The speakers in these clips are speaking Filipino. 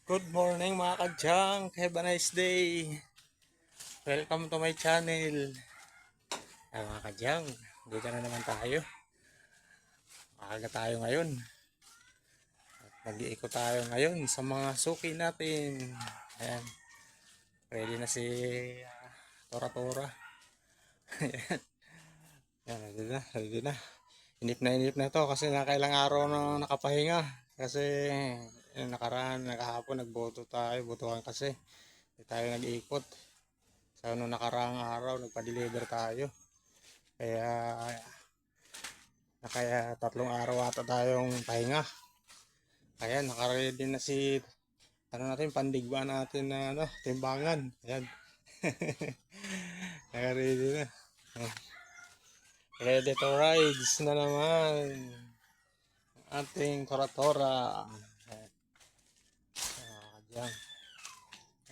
Good morning mga kadyang. Have a nice day. Welcome to my channel. Mga kadyang, dito na naman tayo. Maaga tayo ngayon. Mag-iikot tayo ngayon sa mga suki natin. Ayan. Ready na si Tora Tora. Ayan. Ayan, ready na. Inip na to kasi nakailang araw na nakapahinga. Kasi yung nakaraan, nakahapon nagboto tayo. Botohan kasi. Hindi tayo nag-iikot. Sa nung nakaraang araw, nagpa-deliver tayo. Kaya 3 araw ata tayong pahinga. Ayan, nakaready na si natin, pandigba natin na timbangan. Ayan. Nakaready na. Ready to rides na naman. Ating Tora-Tora. Ayan.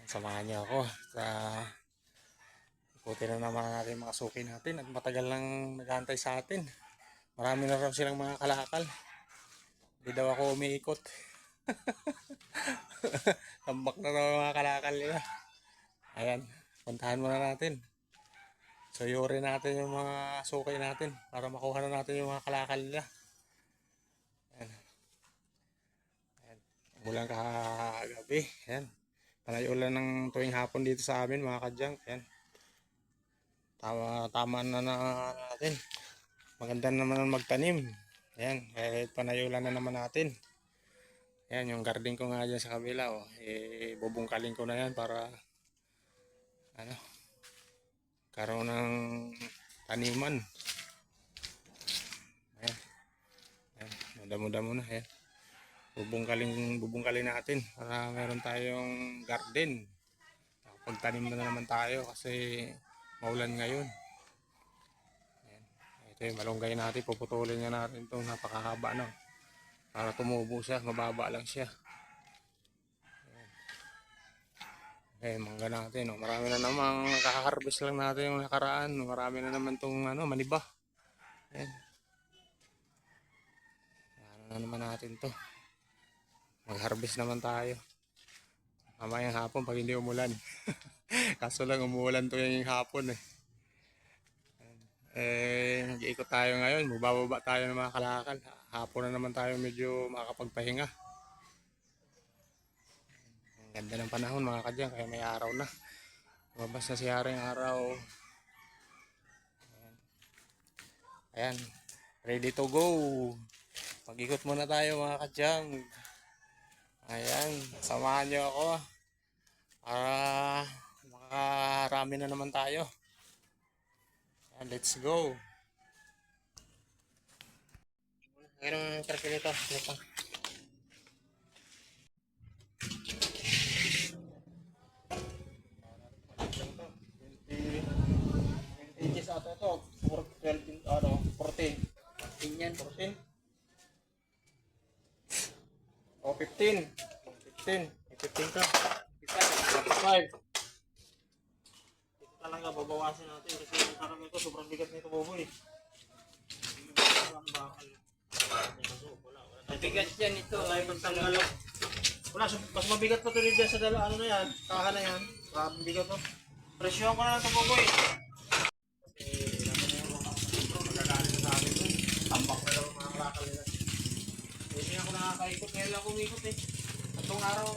Samahan niyo ako sa ikutin na naman natin mga suki natin at matagal lang naghahantay sa atin. Marami na raw silang mga kalakal. Hindi daw ako umiikot. Tambak na raw mga kalakal nila. Ayan, puntahan muna natin. Suyurin natin yung mga suki natin para makuha na natin yung mga kalakal nila. Ayan. Ayan. Umulan kagabi. Ayan. Panay ulan ng tuwing hapon dito sa amin mga kadyang. Ayan. Tama na natin. Maganda naman magtanim. Ayan. Kahit panay ulan na naman natin. Ayan. Yung garden ko nga dyan sa kabila. Oh. Bubungkalin ko na yan para karoon ng taniman. Ayan. Ayan. Damo-damo na. Ayan. Bubungkalin natin para meron tayong garden. Pagtanim na naman tayo kasi maulan ngayon. Ayan. Ito yung malunggay natin. Puputulin nga natin itong napakahaba na. Para tumubo siya. Mababa lang siya. Eh, mangga natin. Marami na namang kaka-harvest lang natin yung nakaraan. Marami na naman itong maniba. Ayan. Ano na naman natin to. Mag-harvest naman tayo. Mamayang hapon pag hindi umulan. Kaso lang umuulan to yung hapon eh. Nag-iikot tayo ngayon. Magbababa tayo ng mga kalakal. Hapon na naman tayo medyo makakapagpahinga. Ang ganda ng panahon mga kadyang. Kaya may araw na. Lumabas na si Haring Araw. Ayan. Ready to go. Mag-ikot muna tayo mga kadyang. Ayan. Samahan nyo ako. Para makakarami na naman tayo. Ayan, let's go. Ngayon ang traffic nito. Ito. 20 inches ata ito. 12, 14. 14 yan. 14. O, 15. 15. 15 ka. 15. 5. Ito talaga babawasin natin kasi yung karami ito sobrang bigat nito boboy. Bigat yan ito. Ay, pagtanggal. Wala, mas mabigat pa tuloy dyan sa ano na yan. Kaha na yan. Maraming bigat to. Presyon ko na ito boboy. Tambak na daw mga kalakal nila. Hindi ako nakakaikot. Ngayon lang kumikot eh. Itong araw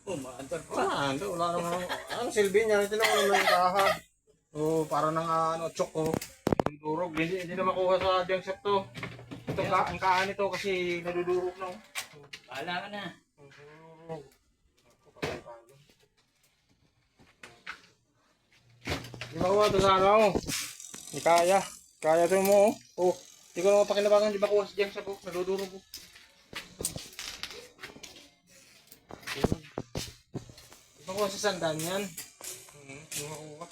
maantar pa. Wala naman. Silbi niya. Ito lang naman yung kaha. Para nang chok ko. Durog. Hindi na makuha sa junk shop to. Ito ang kaha nito kasi nadudurog na. Bahala ka na. Hindi makuha ito sa ano. Hindi kaya. Kaya ito mo. Hindi ko naman pakinabangan. Hindi makuha sa junk shop. Nadudurog. Hindi makuha sa sandan yan. Hindi makuha.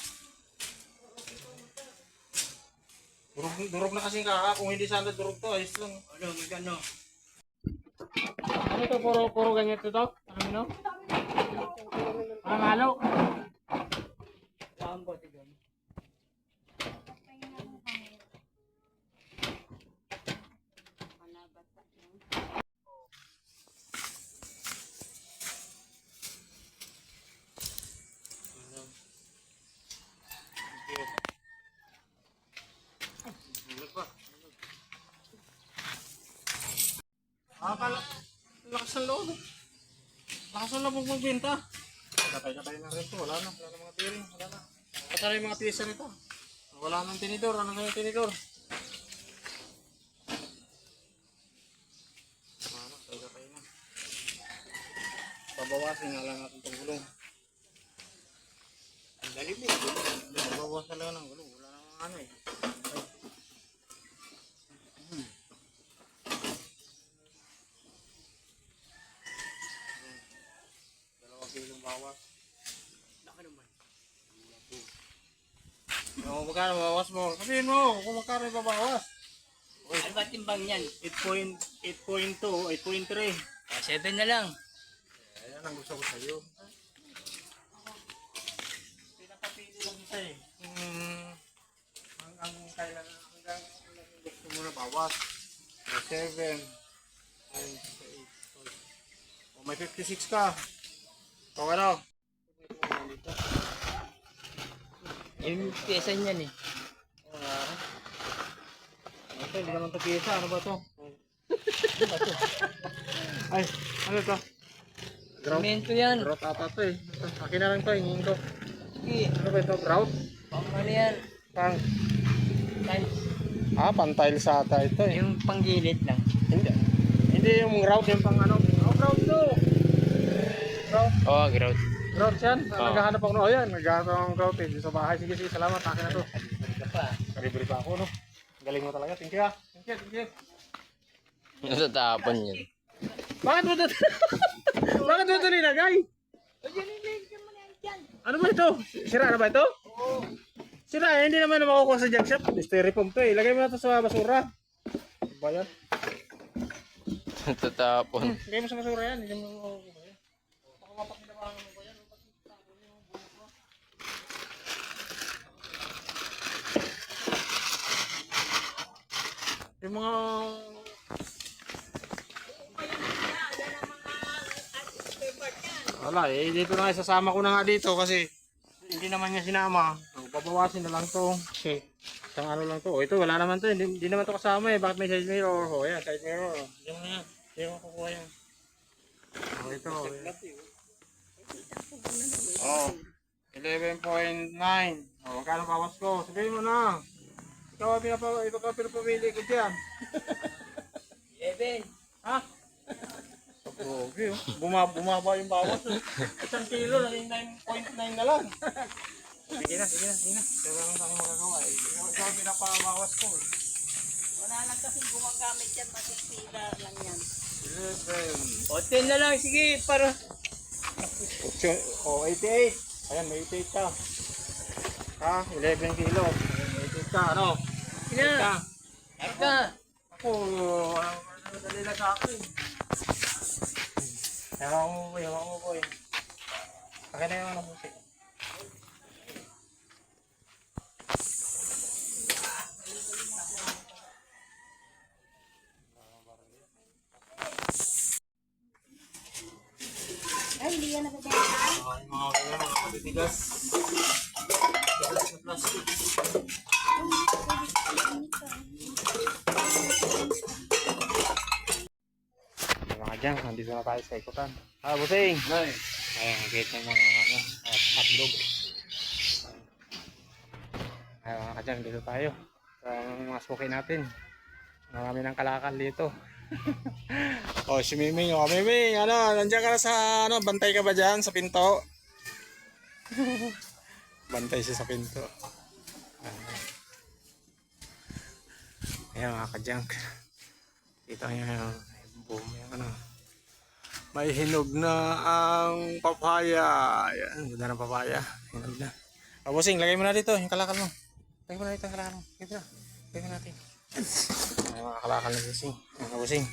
Durog na kasi kaka. Kung hindi sana durog to, ayos lang. Ano, magkano? Ano to? Puro ganyan to? Ano no? Parang halo. Saan ba ito doon? Akala, lakas ng loob. Lakas ng loob magbenta. Katay-katay na rin to. Wala na mga bearing. Wala na. Katay yung mga piyesa nito. Wala nang tinidor. Ano na yung tinidor? Ano, katay-katay na. Babawasin nga lang natin itong gulong. Ang galing mo. Babawasan lang ng gulong. Wala nang ano eh. Kilong bawas. Laki naman. O, magkano bawas mo? Sabihin mo kung magkano ibabawas. Ano ba timbang yan? 8.2, 8.3. 7 na lang. Ayan ang gusto ko sa'yo. Pinapapili lang kita eh. Hanggang kailan, hanggang gusto mo na bawas. 7, 8, 8. O, may 56 ka. O, ano? Yung pyesa niyan eh. Ito, hindi naman ito piyesa. Ano ba ito? Ay, ano ito? Semento yan. Grout ata ito eh. Akin na lang ito, hingin ko. Sige. Ano ba ito? Grout? Pang ano yan? Pang? Tiles. Pang-tiles ata ito eh. Yung panggilid lang. Hindi. Hindi yung grout, yung pang ano. Grout to! Grout. Oo, grout. Grout yan. Naghahanap ako. Oh yan, naghahanap ako ng grout eh. Sa bahay. Sige, sige. Salamat. Akin na to. Karibiri pa ako, no? Galing mo talaga. Thank you ah. Thank you, thank you. Natatapon yun. Bakit mo ito? Bakit mo ito nilagay? Ano ba ito? Sira na ba ito? Oo. Sira, hindi naman na makukuha sa junk shop. Styrofoam to eh. Lagay mo na ito sa basura. Ano ba yan? Natatapon. Lagay mo sa basura yan. Hindi mo makukuha yan. Baka mapakinabangan mo ba yan? Yung mga... Wala eh, dito na isasama ko na nga dito kasi hindi naman niya sinama. So, babawasin na lang to. Okay. Isang ano lang to. O ito, wala naman to. Hindi naman to kasama eh. Bakit may side mirror? O yan, side mirror. Hindi mo yan. Hindi mo kukuha yan. O ito. O, 11.9. O, magkano bawas ko? Sabihin mo na. Ikaw ang pinapamili ko dyan. 11. Ha? Okay, oh. Bumaba yung bawas. Oh. 1 kilo, naging 9.9 na lang. Sige na. Kaya lang tayo magagawa. Ikaw ang pinapabawas ko. Wala lang kasing gumagamit yan, masisira lang yan. 11. O 10 na lang, sige, para. 88. Ayan, may 88 ka. Ha? 11 kilo. 88 ka, ano? Sige na. Arka. Ako, madali lang sa akin. Ewan mo po eh. Akin na yung ano musik. Ay, hindi yan nabibenta. Yung mga kanya, mga pabitigas. Tigas na plastic. Mga dyan, nandito na tayo sa ikutan. Busing! Ayan, gate ng mga hotdog. Ayan mga kadyang, dito tayo. Sa mga suki natin. Marami ng kalakal dito. Oh, si Miming. Oh, Miming, ano, nandiyan ka na sa, ano, bantay ka ba dyan sa pinto? Bantay siya sa pinto. Ayan mga kadyang. Dito yung boom, yung ano. May hinog na ang papaya. Ayan, ganda ng papaya. Hinog na. Busing, lagay mo na dito yung kalakal mo. Lagay mo na dito yung kalakal mo. Lagay mo natin. Ay, mga kalakal na busing. Mga busing.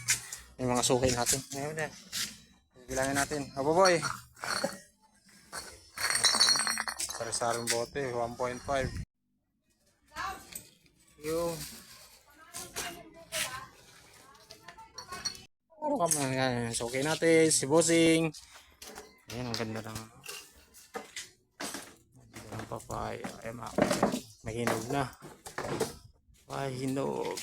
May mga sukay natin. Ngayon na. Bilangin natin. Abo boy. Sarisarong bote. 1.5. Yung. Ano ka man yan. Sukay natin. Si busing. Ayan, ang ganda ng papaya. Ayan, may hinog na. May hinog.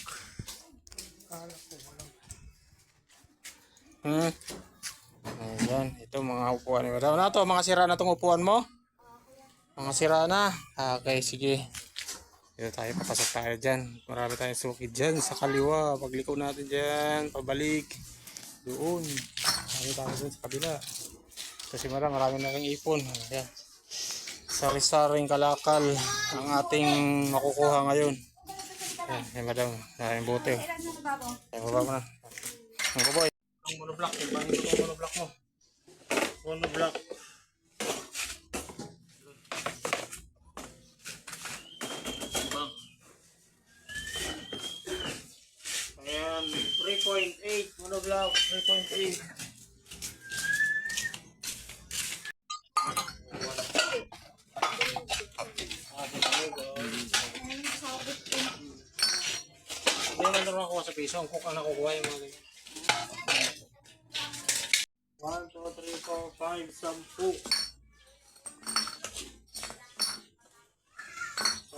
Ayan, ito mga upuan ni Madam. Ano to, mga sira na tong upuan mo? Mga sira na. Okay, sige. Dito tayo, papasok tayo dyan. Marami tayong sukid dyan sa kaliwa. Pagliko natin dyan, pabalik. Doon. Marami tayo dun sa kabila. Kasi marami na ring ipon. Ayan. Sari-saring kalakal ang ating makukuha ngayon. Ayan, Madam. Maraming bote. Ayan, baba mo na. Ang kuboy. Ang monoblock. Yung bangin ko ang monoblock mo. Monoblock. Ayan, 3.8 monoblock, 3.8. Hindi naman naman ako sa piso, ang cook ang nakukuha yung mga ganyan. 1, 2, 3, 4, 5, 10.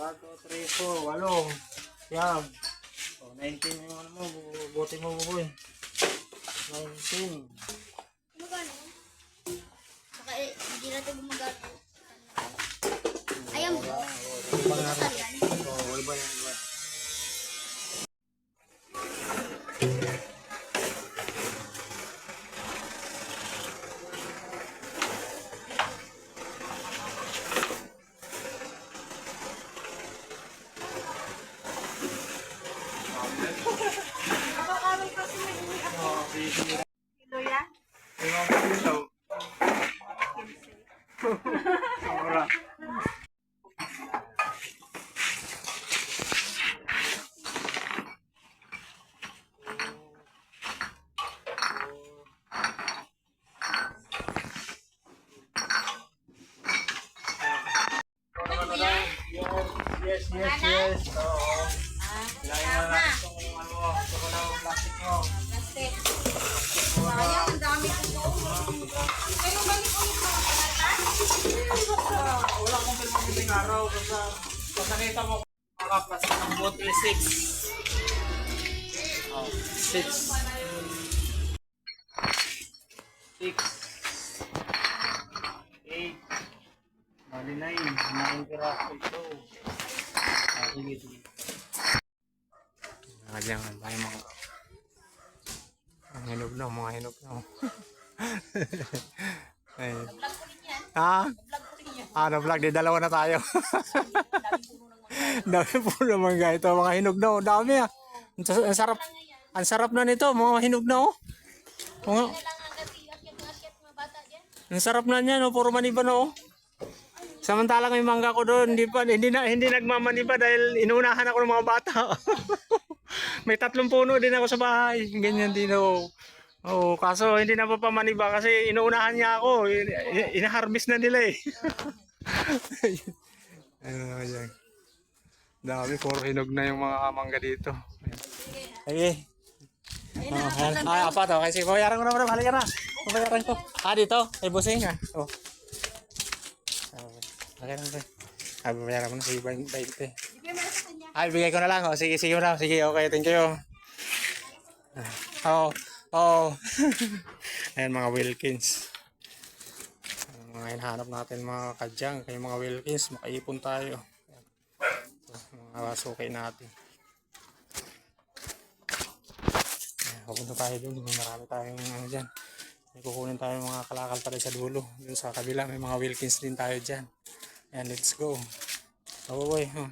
1, 2, 3, 4, 8. Yan. So, 19 yung ano mo, buti mo buboy. 19. Ano ba no? Baka hindi natin gumagano. Ayan mo. Iba na rin. Oo, iba yan, iba. Nakakaroon kasi may uwi ako. Kilo yan? Yes, yes, yes. Oo. Ilayin na natin itong ano, ito ko ng plastic mo. Plastic. Sayang, ang dami ko. Pero balik ulit mo. Wala akong pinamamiting araw. Basta nakita mo mga plastic ng bottle 6. Oh, 6. 6. 8. Bali 9. Malaking piraso ito. Sige, sige. Jangan tayo mga ang hinog na, mga hinog na. Ay. Ha? Na-vlog, di dalawa na tayo. Dami po naman guys. Ito mga hinog na, dami ah. Ang sarap. Ang sarap na nito, mga hinog na oh. Mga, ang sarap na niyan, oh, puro maniba na oh. Samantalang may mangga ko doon, hindi nagmamaniba dahil inunahan ako ng mga bata. May 3 puno din ako sa bahay. Ganyan din ako. Oh, kaso hindi na papamaniba kasi inuunahan niya ako. Ina-harvest na nila eh. Ano yan. Dami, puro hinog na yung mga mangga dito. Sige. Ay, apa to? Kasi bayaran ko na bro. Halika na. Bayaran ko. Dito. Ay, busing ah. Oh. Okay lang bro. Bayaran ko na. Sige, 20. Ay, bigay ko na lang. Oh, sige, sige na. Sige, okay. Thank you. Oh. Oh. Ayan mga Wilkins. Mga hinahanap natin mga kadyang. Kaya mga Wilkins, makaipon tayo. Mga sukay natin. Pupunta tayo dun. Marami tayong ano dyan. May kukunin tayo mga kalakal pa rin sa dulo. Dun sa kabila may mga Wilkins din tayo dyan. Ayan, let's go. Oh boy. Oh,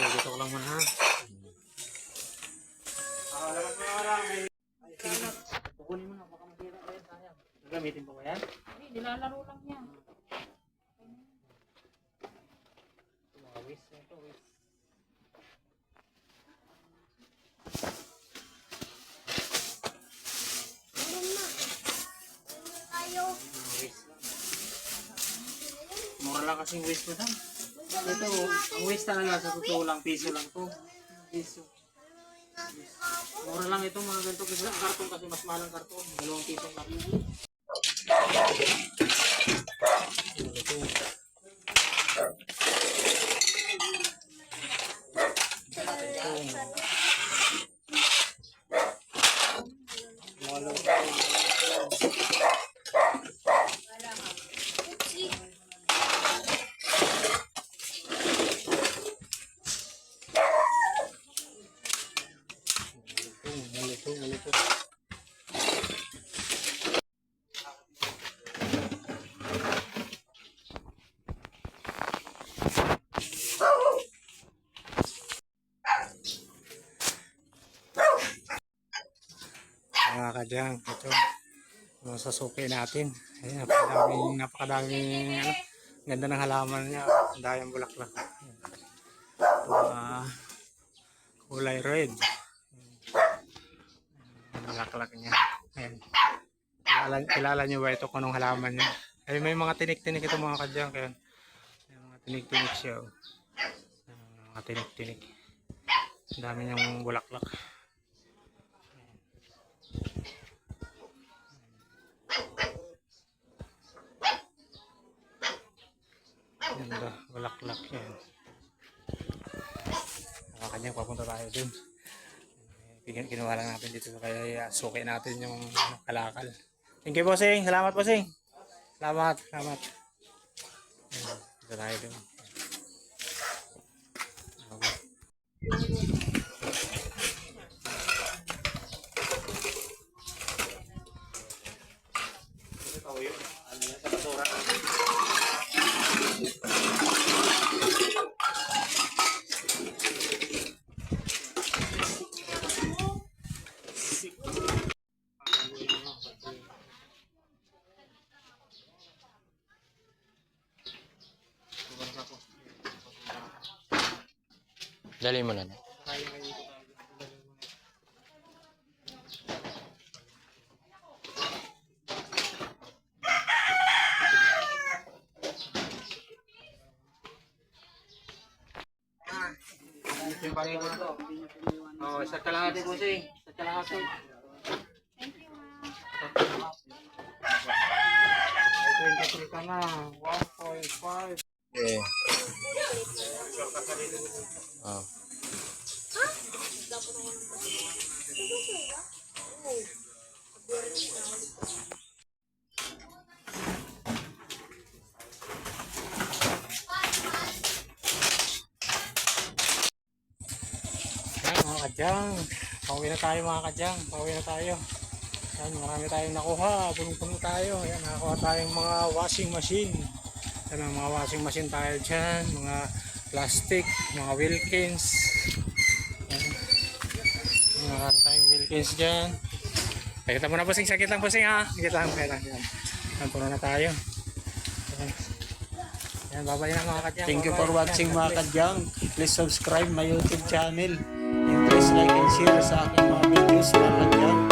dito ko lang muna ha. Labas mo na lang. Kukunin mo na. Baka masira ka yan. Sayang. Gagamitin ko ba yan? Hindi, nilalaro lang niya. Wis. Ito wis. Wis lang. Mura lang kasing wis ko lang. Ito, ang waste talaga sa totoo lang, piso lang to. Piso. Mura lang ito mga ganito. Kasi ang karton kasi mas mahal ang karton. 2 piso lang. Malito. Mga kadyang, ito. Yung sasuki natin. Ayan, napakadaming ano, ganda ng halaman niya. Ang dayang bulaklak. Kulay red. Ang bulaklak niya. Ayan. Kilala niyo ba ito kung anong halaman niya? Ay, may mga tinik-tinik ito mga kadyang. Kaya, may mga tinik-tinik siya. Oh. Mga tinik-tinik. Ang dami niyang bulaklak. Ganda, bulaklak yan. Mga kanyang papunta tayo dun. Kinuha lang natin dito kaya suki natin yung kalakal. Thank you bossing, salamat bossing. Salamat. Dito tayo dun. Dali mo na. Yung pareho na to. Oh, isa kalahati bossing. Isa kalahati. Thank you, ma'am. 23 ka na. 1.5. Eh. Oh. Yan mga kadyang. Pauwi na tayo mga kadyang. Pauwi na tayo. Yan, marami tayong nakuha. Punong-puno tayo. Yan, nakakuha tayong mga washing machine. Yan ang mga washing machine tayo dyan. Mga plastic, mga Wilkins. Yan. Marami tayong Wilkins dyan. Pakita mo na posing. Sakit lang posing ha. Sakit lang. Yan, puno na tayo. Yan. Yan, babay na mga kadyang. Thank you for Bye-bye. watching mga kadyang. Please subscribe my YouTube channel. And please like and share sa aking mga videos mga kadyang.